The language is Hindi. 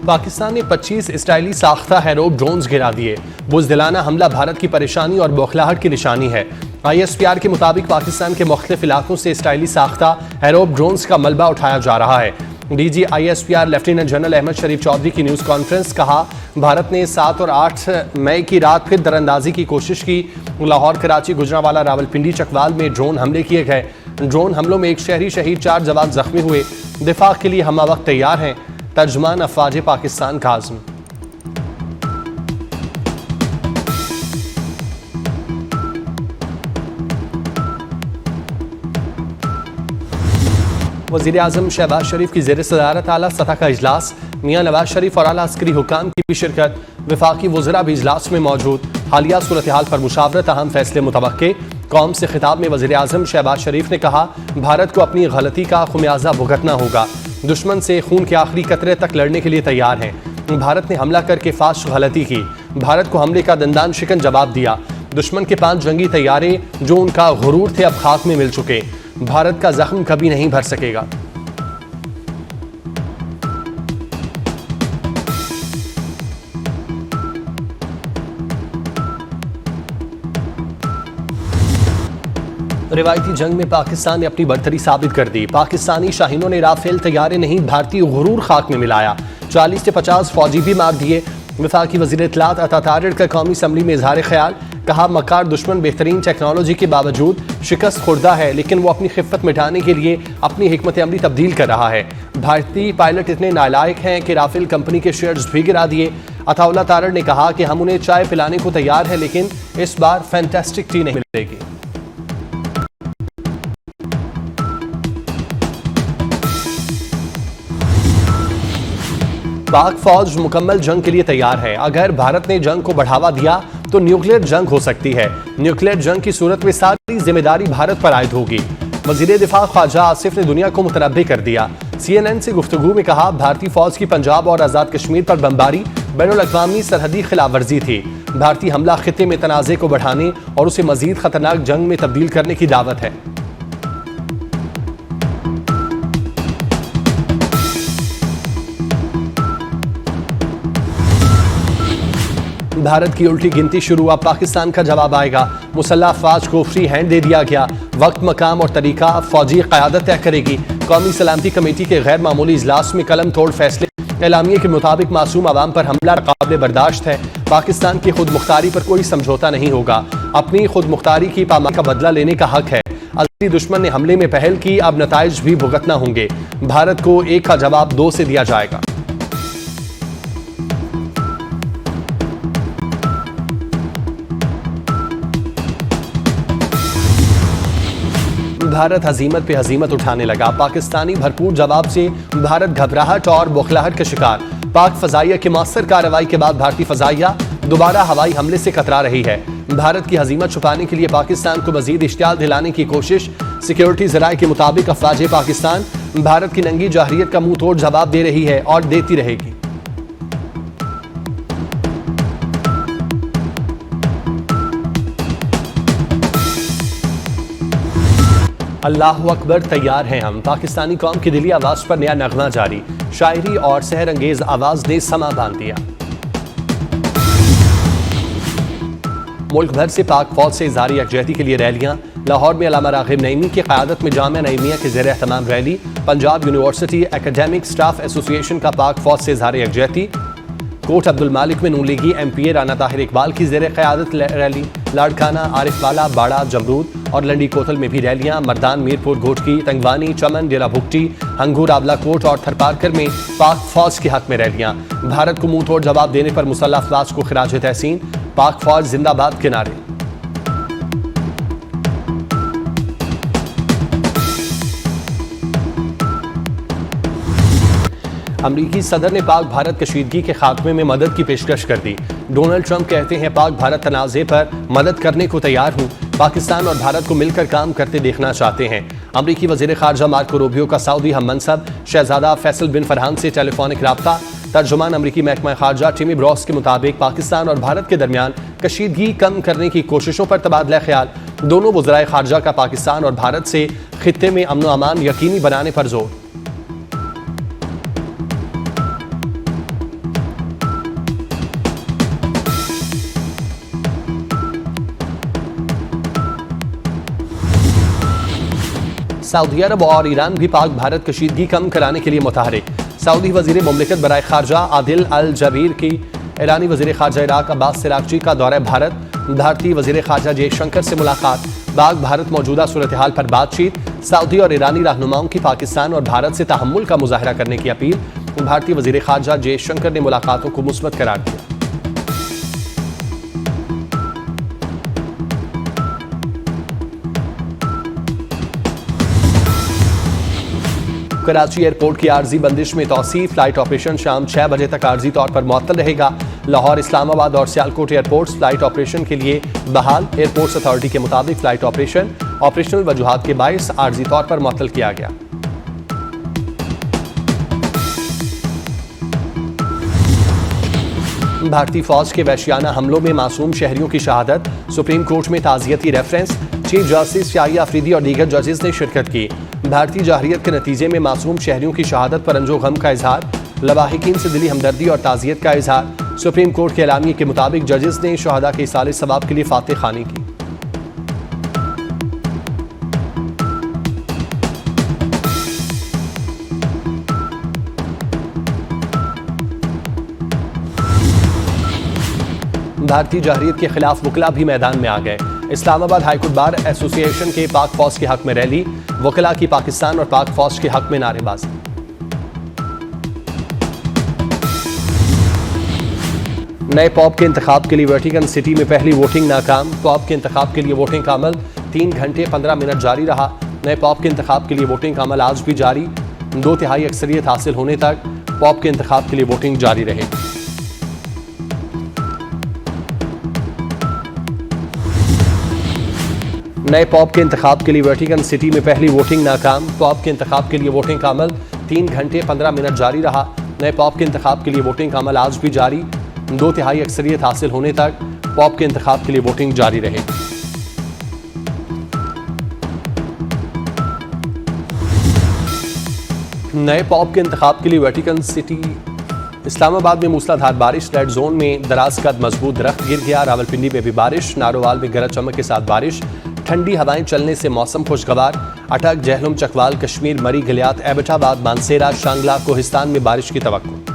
पाकिस्तान ने 25 इसराइली साख्ता हैरोप ड्रोन्स गिरा दिए। बुज़दिलाना हमला भारत की परेशानी और बौखलाहट की निशानी है। ISPR के मुताबिक पाकिस्तान के मुख्तलिफ इलाकों से इसराइली साख्ता हैरोप ड्रोन्स का मलबा उठाया जा रहा है। DG ISPR lieutenant general Ahmed Sharif Chaudhry की न्यूज़ कॉन्फ्रेंस कहा, भारत ने 7 और 8 मई की रात फिर दरअंदाजी की कोशिश की। लाहौर, कराची, गुजरांवाला, रावलपिंडी, चकवाल में ड्रोन हमले किए गए। ड्रोन हमलों में एक शहरी शहीद, 4 जवान जख्मी हुए। दिफा के लिए हम वक्त तैयार हैं। तर्जुमान अफवाज पाकिस्तान काज़म। वज़ीर आज़म शहबाज शरीफ की ज़ेर सदारत आला सतह का इजलास, मियाँ नवाज शरीफ और आला अस्करी हुकाम की भी शिरकत। वफाकी वज़रा भी इजलास में मौजूद। हालिया सूरत हाल पर मुशावरत, अहम फैसले मुतवक्के। कौम से खिताब में वज़ीर आज़म शहबाज शरीफ ने कहा, भारत को अपनी गलती का खुमियाजा भुगतना होगा। दुश्मन से खून के आखिरी कतरे तक लड़ने के लिए तैयार हैं। भारत ने हमला करके फाश गलती की। भारत को हमले का दंदान शिकन जवाब दिया। दुश्मन के 5 जंगी तैयारे जो उनका गुरूर थे अब खाक में मिल चुके। भारत का जख्म कभी नहीं भर सकेगा। रिवायती जंग में पाकिस्तान ने अपनी बरतरी साबित कर दी। पाकिस्तानी शाहीनों ने राफेल तैयारे नहीं, भारतीय गुरूर खाक में मिलाया। 40 से 50 फौजी भी मार दिए। वफाकी वज़ीर इत्तलात अता तारिर का कौमी असम्बली में इजहार ख्याल, कहा, मकार दुश्मन बेहतरीन टेक्नोलॉजी के बावजूद शिकस्त खुर्दा है, लेकिन वो अपनी खिफ़त मिटाने के लिए अपनी हिकमत अमली तब्दील कर रहा है। भारतीय पायलट इतने नालायक हैं कि राफेल कंपनी के शेयर्स भी गिरा दिए। अताउल्लाह तारिर ने कहा कि हम उन्हें चाय पिलाने को तैयार हैं, लेकिन इस बार फैंटास्टिक टी नहीं मिलेगी। पाक फौज मुकम्मल जंग के लिए तैयार है। अगर भारत ने जंग को बढ़ावा दिया तो न्यूक्लियर जंग हो सकती है। न्यूक्लियर जंग की सूरत में सारी जिम्मेदारी भारत पर आयद होगी। वज़ीर दिफा ख्वाजा आसिफ ने दुनिया को मुतनब्बे कर दिया। CNN से गुफ्तगू में कहा, भारतीय फौज की पंजाब और आज़ाद कश्मीर पर बमबारी बैनुल-अक़वामी सरहदी खिलाफवर्जी थी। भारतीय हमला खित्ते में तनाज़े को बढ़ाने और उसे मजीद खतरनाक जंग में तब्दील करने की दावत है। भारत की उल्टी गिनती शुरू, अब पाकिस्तान का जवाब आएगा। मुसल्लह अफवाज को फ्री हैंड दे दिया गया। वक्त, मकाम और तरीका फौजी क़यादत तय करेगी। कौमी सलामती कमेटी के गैर मामूली इजलास में कलम तोड़ फैसले। एलामिये के मुताबिक मासूम आवाम पर हमला काबिल बर्दाश्त है। पाकिस्तान की खुद मुख्तारी पर कोई समझौता नहीं होगा। अपनी खुद मुख्तारी की पामाल का बदला लेने का हक है। असली दुश्मन ने हमले में पहल की, अब नताइज भी भुगतना होंगे। भारत को एक का जवाब 2 से दिया जाएगा। भारत हजीमत पे हजीमत उठाने लगा। पाकिस्तानी भरपूर जवाब से भारत घबराहट और बौखलाहट का शिकार। पाक फजाइया की मौसर कार्रवाई के बाद भारतीय फजाइया दोबारा हवाई हमले से कतरा रही है। भारत की हजीमत छुपाने के लिए पाकिस्तान को मजीद इश्तियाल दिलाने की कोशिश। सिक्योरिटी ज़राए के मुताबिक अफवाज पाकिस्तान भारत की नंगी जाहिरियत का मुंह तोड़ जवाब दे रही है और देती रहेगी। अल्लाहु अकबर, तैयार हैं हम। पाकिस्तानी कौम की दिली आवाज़ पर नया नगमा जारी। शायरी और सहर अंगेज आवाज़ ने समा बांध दिया। मुल्क भर से पाक फौज से इज़हार यकजहती के लिए रैलियां। लाहौर में अल्लामा राग़िब नईमी की क़यादत में जामिया नईमिया के ज़ेर एहतमाम rally. Punjab university academic staff association का पाक फौज से इज़हार यकजहती। कोट अब्दुल मालिक में नून लीगी MPA राना ताहिर इकबाल की ज़ेर क़यादत रैली। लाड़काना, आरिफवाला, बाड़ा, जमरूद और लंडी कोतल में भी रैलियां। मर्दान, मीरपुर, घोटकी, तंगवानी, चमन, डेरा भुगटी, हंगूर, आबला कोट और थरपारकर में पाक फौज के हक में रैलियां। भारत को मुंह तोड़ जवाब देने पर मुसल्लह अफवाज को खिराज तहसीन। पाक फौज जिंदाबाद के नारे। अमरीकी सदर ने पाक भारत कशीदगी के खात्मे में मदद की पेशकश कर दी। डोनाल्ड ट्रंप कहते हैं, पाक भारत तनाज़े पर मदद करने को तैयार हूँ। पाकिस्तान और भारत को मिलकर काम करते देखना चाहते हैं। अमरीकी वज़ीर ख़ारजा मार्को रूबियो का सऊदी हम मनसब शहजादा फैसल बिन फरहान से टेलीफोनिक रब्ता। तर्जुमान अमरीकी महकमा ख़ारजा टिमी ब्रॉस के मुताबिक पाकिस्तान और भारत के दरमियान कशीदगी कम करने की कोशिशों पर तबादला ख्याल। दोनों वज़राए ख़ारजा का पाकिस्तान और भारत से खित्ते में अमन व अमान यकीनी बनाने पर जोर। सऊदी अरब और ईरान भी पाक भारत कशीदगी कम कराने के लिए मुतहरिक। सऊदी वजीर मुमलिकत बराए खारजा आदिल अल जबीर की ईरानी वजीर खारजा इराक अब्बास सिरागची का दौरा भारत, भारतीय वजीर खारजा जयशंकर से मुलाकात, पाक भारत मौजूदा सूरत हाल पर बातचीत, सऊदी और ईरानी रहनुमाओं की पाकिस्तान और भारत से तहम्मुल का मुजाहरा करने की अपील। भारतीय वजीर खारजा जयशंकर ने मुलाकातों को मुस्बत करार दिया। कराची एयरपोर्ट की आर्जी बंदिश में तौसी, फ्लाइट ऑपरेशन शाम 6 बजे तक आर्जी तौर पर मुअत्तल रहेगा। लाहौर, इस्लामाबाद और सियालकोट एयरपोर्ट्स फ्लाइट ऑपरेशन के लिए बहाल। एयरपोर्ट्स अथॉरिटी के मुताबिक फ्लाइट ऑपरेशनल वजूहात के बायस आर्जी तौर पर मुअत्तल किया गया। भारतीय फौज के वहशियाना हमलों में मासूम शहरियों की शहादत, सुप्रीम कोर्ट में ताज़ियती रेफरेंस, चीफ जस्टिस शाही अफरीदी और दीगर जजेस ने शिरकत की। भारतीय जाहिरियत के नतीजे में मासूम शहरियों की शहादत पर अंजो गम का इजहार, लवाहिकीन से दिली हमदर्दी और ताज़ियत का इजहार। सुप्रीम कोर्ट के एलामिये के मुताबिक जजेस ने शहदा के इसाले सवाब के लिए फातह खानी की। भारतीय जाहिरियत के खिलाफ वकला भी मैदान में आ गए। इस्लामाबाद हाईकोर्ट बार एसोसिएशन के पाक फौज के हक में रैली, वकला की पाकिस्तान और पाक फौज के हक में नारेबाजी। नए पॉप के इंतखाब के लिए वेटिकन सिटी में पहली वोटिंग नाकाम। पॉप के इंतखाब के लिए वोटिंग का अमल 3 घंटे 15 मिनट जारी रहा। नए पॉप के इंतखाब के लिए वोटिंग का अमल आज भी जारी। 2/3 अक्सरियत हासिल होने तक पॉप के इंतखाब के लिए वोटिंग जारी रहेगी। नए पॉप के इंतखाब के लिए वेटिकन सिटी में पहली वोटिंग नाकाम। पॉप के इंतखाब के लिए वोटिंग का अमल 3 घंटे 15 मिनट जारी रहा। नए पॉप के इंतखाब के लिए वोटिंग का अमल आज भी जारी। 2/3 अक्सरियत हासिल होने तक पॉप के इंतखाब के लिए वोटिंग जारी रहेगी। नए पॉप के इंतखाब के लिए वेटिकन सिटी इस्लामाबाद में मूसलाधार बारिश, रेड जोन में दराज कद मजबूत दरख्त गिर गया। रावलपिंडी में भी बारिश, नारोवाल में गरज चमक के साथ बारिश, ठंडी हवाएं चलने से मौसम खुशगवार। अटक, जहलुम, चकवाल, कश्मीर, मरी, गलियात, एबटाबाद, मानसेरा, शांगला, कोहिस्तान में बारिश की तवक्को।